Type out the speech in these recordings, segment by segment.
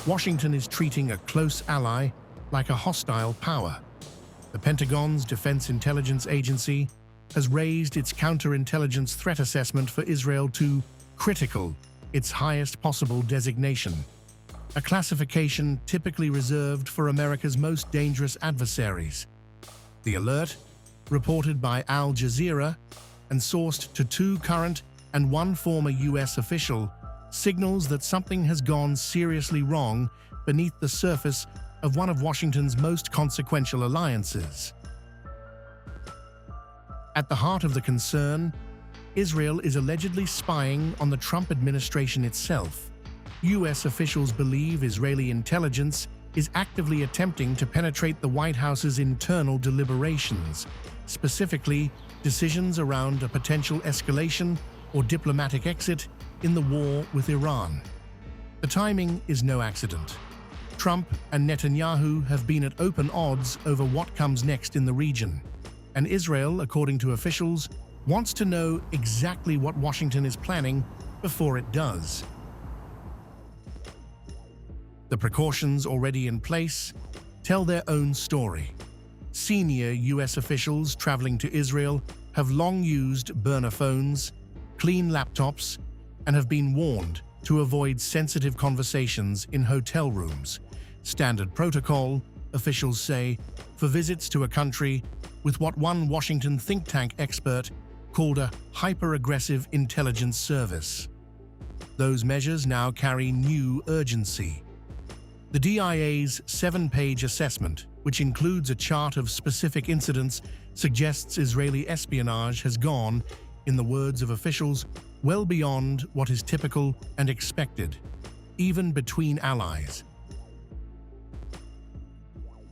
Washington is treating a close ally like a hostile power. The Pentagon's Defense Intelligence Agency has raised its counterintelligence threat assessment for Israel to critical, its highest possible designation, a classification typically reserved for America's most dangerous adversaries. The alert, reported by Al Jazeera and sourced to 2 current and 1 former U.S. official, signals that something has gone seriously wrong beneath the surface of one of Washington's most consequential alliances. At the heart of the concern, Israel is allegedly spying on the Trump administration itself. U.S. officials believe Israeli intelligence is actively attempting to penetrate the White House's internal deliberations, specifically decisions around a potential escalation or diplomatic exit in the war with Iran. The timing is no accident. Trump and Netanyahu have been at open odds over what comes next in the region, and Israel, according to officials, wants to know exactly what Washington is planning before it does. The precautions already in place tell their own story. Senior U.S. officials traveling to Israel have long used burner phones, clean laptops, and have been warned to avoid sensitive conversations in hotel rooms. Standard protocol, officials say, for visits to a country with what one Washington think tank expert called a hyper-aggressive intelligence service. Those measures now carry new urgency. The DIA's 7-page assessment, which includes a chart of specific incidents, suggests Israeli espionage has gone, in the words of officials, well beyond what is typical and expected, even between allies.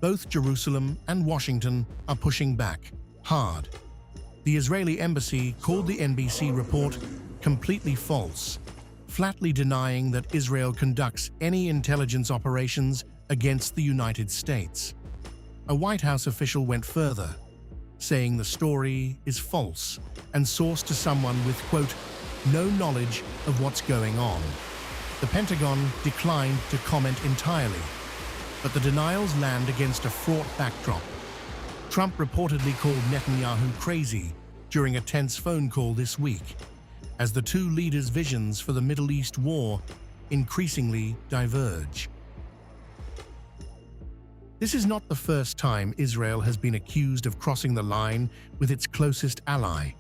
Both Jerusalem and Washington are pushing back, hard. The Israeli embassy called the NBC report completely false, flatly denying that Israel conducts any intelligence operations against the United States. A White House official went further, saying the story is false and sourced to someone with, quote, no knowledge of what's going on. The Pentagon declined to comment entirely, but the denials land against a fraught backdrop. Trump reportedly called Netanyahu crazy during a tense phone call this week, as the two leaders' visions for the Middle East war increasingly diverge. This is not the first time Israel has been accused of crossing the line with its closest ally.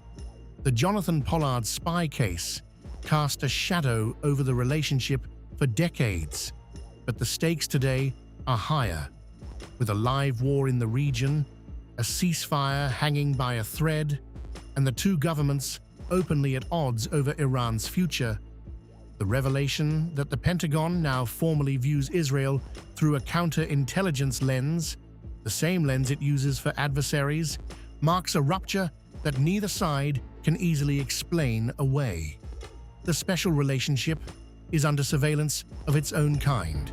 The Jonathan Pollard spy case cast a shadow over the relationship for decades, but the stakes today are higher. With a live war in the region, a ceasefire hanging by a thread, and the two governments openly at odds over Iran's future, the revelation that the Pentagon now formally views Israel through a counterintelligence lens, the same lens it uses for adversaries, marks a rupture that neither side can easily explain away. The special relationship is under surveillance of its own kind.